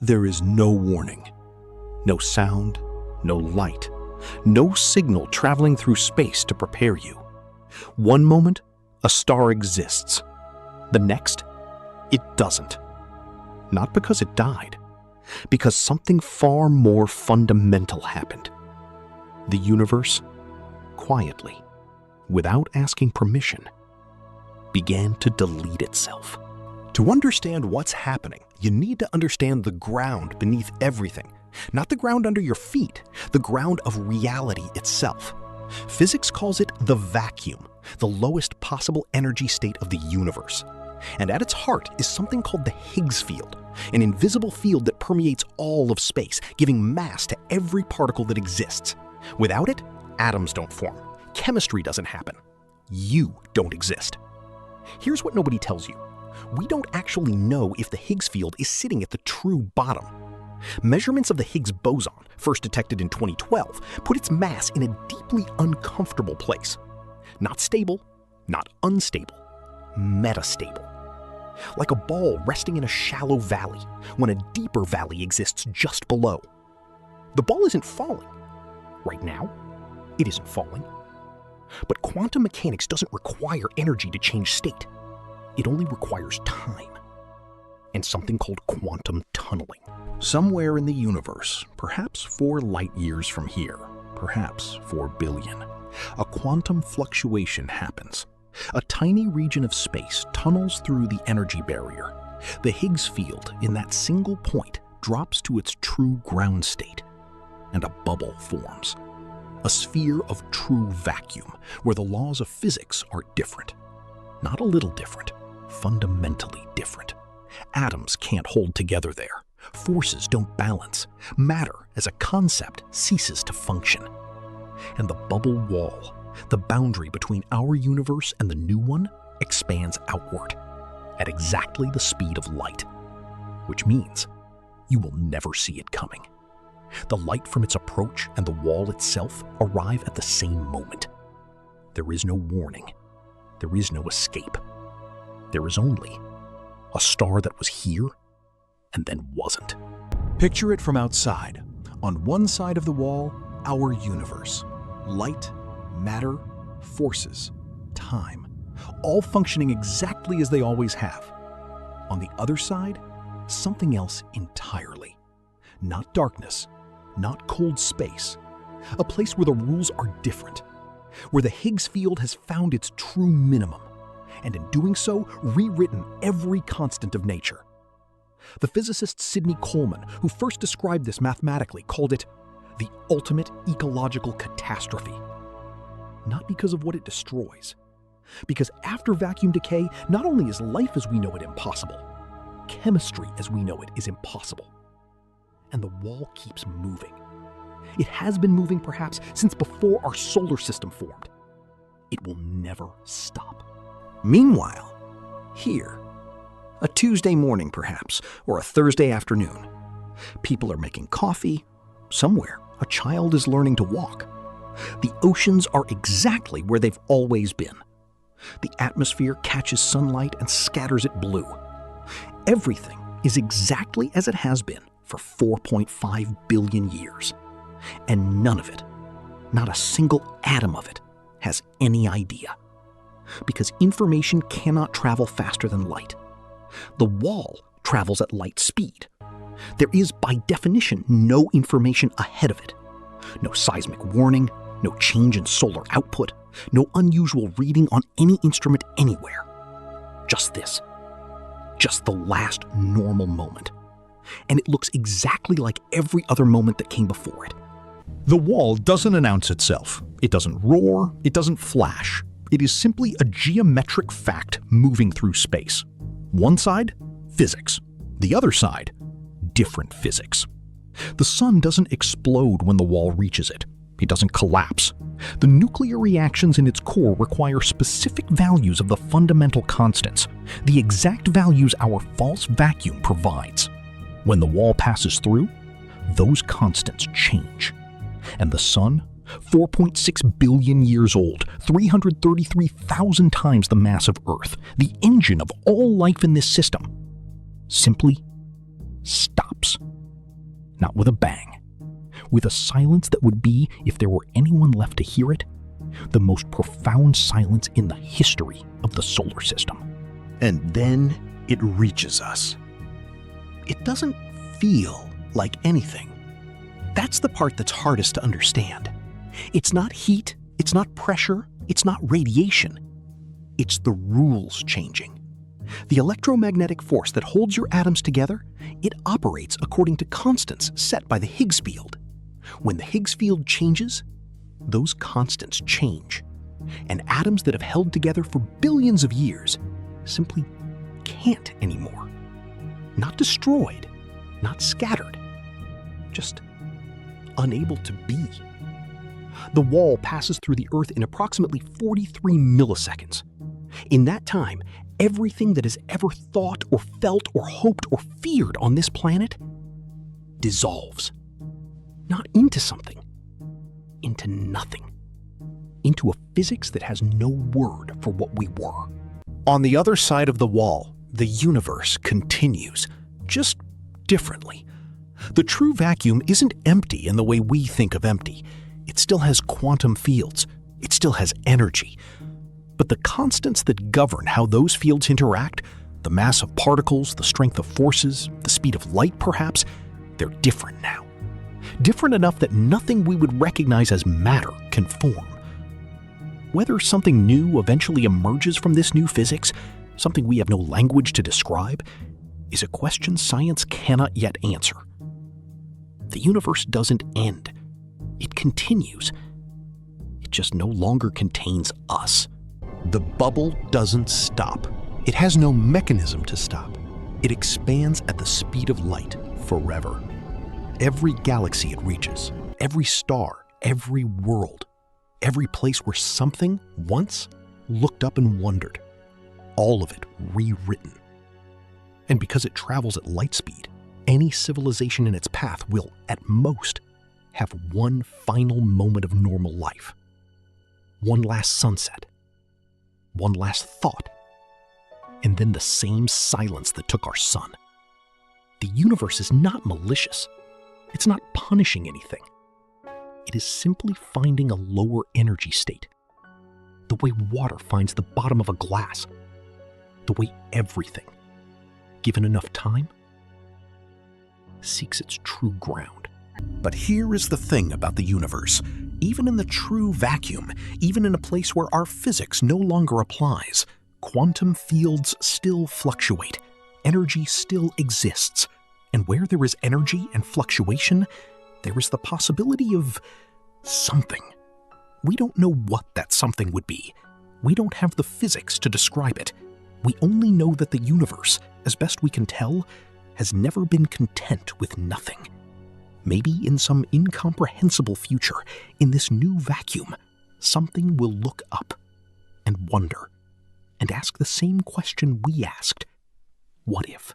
There is no warning, no sound, no light, no signal traveling through space to prepare you. One moment, a star exists. The next, it doesn't. Not because it died, because something far more fundamental happened. The universe, quietly, without asking permission, began to delete itself. To understand what's happening, you need to understand the ground beneath everything. Not the ground under your feet, the ground of reality itself. Physics calls it the vacuum, the lowest possible energy state of the universe. And at its heart is something called the Higgs field, an invisible field that permeates all of space, giving mass to every particle that exists. Without it, atoms don't form. Chemistry doesn't happen. You don't exist. Here's what nobody tells you. We don't actually know if the Higgs field is sitting at the true bottom. Measurements of the Higgs boson, first detected in 2012, put its mass in a deeply uncomfortable place. Not stable, not unstable, metastable. Like a ball resting in a shallow valley, when a deeper valley exists just below. The ball isn't falling. Right now, it isn't falling. But quantum mechanics doesn't require energy to change state. It only requires time. And something called quantum tunneling. Somewhere in the universe, perhaps 4 light years from here, perhaps 4 billion, a quantum fluctuation happens. A tiny region of space tunnels through the energy barrier. The Higgs field in that single point drops to its true ground state, and a bubble forms. A sphere of true vacuum, where the laws of physics are different. Not a little different, fundamentally different. Atoms can't hold together there. Forces don't balance. Matter as a concept ceases to function. And the bubble wall, the boundary between our universe and the new one, expands outward at exactly the speed of light, which means you will never see it coming. The light from its approach and the wall itself arrive at the same moment. There is no warning. There is no escape. There is only a star that was here and then wasn't. Picture it from outside. On one side of the wall, our universe. Light, matter, forces, time, all functioning exactly as they always have. On the other side, something else entirely. Not darkness, not cold space. A place where the rules are different. Where the Higgs field has found its true minimum, and in doing so, rewritten every constant of nature. The physicist Sidney Coleman, who first described this mathematically, called it the ultimate ecological catastrophe. Not because of what it destroys. Because after vacuum decay, not only is life as we know it impossible, chemistry as we know it is impossible. And the wall keeps moving. It has been moving perhaps since before our solar system formed. It will never stop. Meanwhile, here, a Tuesday morning perhaps, or a Thursday afternoon, people are making coffee. Somewhere, a child is learning to walk. The oceans are exactly where they've always been. The atmosphere catches sunlight and scatters it blue. Everything is exactly as it has been for 4.5 billion years. And none of it, not a single atom of it, has any idea. Because information cannot travel faster than light. The wall travels at light speed. There is, by definition, no information ahead of it. No seismic warning, no change in solar output, no unusual reading on any instrument anywhere. Just this. Just the last normal moment. And it looks exactly like every other moment that came before it. The wall doesn't announce itself. It doesn't roar. It doesn't flash. It is simply a geometric fact moving through space. One side, physics. The other side, different physics. The sun doesn't explode when the wall reaches it. It doesn't collapse. The nuclear reactions in its core require specific values of the fundamental constants, the exact values our false vacuum provides. When the wall passes through, those constants change. And the sun, 4.6 billion years old, 333,000 times the mass of Earth, the engine of all life in this system, simply stops. not with a bang. With a silence that would be, if there were anyone left to hear it, the most profound silence in the history of the solar system. And then it reaches us. It doesn't feel like anything. That's the part that's hardest to understand. It's not heat, it's not pressure, it's not radiation. It's the rules changing. The electromagnetic force that holds your atoms together, it operates according to constants set by the Higgs field. When the Higgs field changes, those constants change. And atoms that have held together for billions of years simply can't anymore. Not destroyed, not scattered, just unable to be. The wall passes through the Earth in approximately 43 milliseconds. In that time, everything that has ever thought or felt or hoped or feared on this planet dissolves. Not into something, into nothing. Into a physics that has no word for what we were. On the other side of the wall, the universe continues, just differently. The true vacuum isn't empty in the way we think of empty. It still has quantum fields. It still has energy. But the constants that govern how those fields interact, the mass of particles, the strength of forces, the speed of light perhaps, they're different now. Different enough that nothing we would recognize as matter can form. Whether something new eventually emerges from this new physics, something we have no language to describe, is a question science cannot yet answer. The universe doesn't end. It continues. It just no longer contains us. The bubble doesn't stop. It has no mechanism to stop. It expands at the speed of light forever. Every galaxy it reaches, every star, every world, every place where something once looked up and wondered, all of it rewritten. And because it travels at light speed, any civilization in its path will, at most, have one final moment of normal life. One last sunset. One last thought. And then the same silence that took our sun. The universe is not malicious. It's not punishing anything. It is simply finding a lower energy state. The way water finds the bottom of a glass. The way everything, given enough time, seeks its true ground. But here is the thing about the universe. Even in the true vacuum, even in a place where our physics no longer applies, quantum fields still fluctuate. Energy still exists. And where there is energy and fluctuation, there is the possibility of something. We don't know what that something would be. We don't have the physics to describe it. We only know that the universe, as best we can tell, has never been content with nothing. Maybe in some incomprehensible future, in this new vacuum, something will look up and wonder and ask the same question we asked. What if?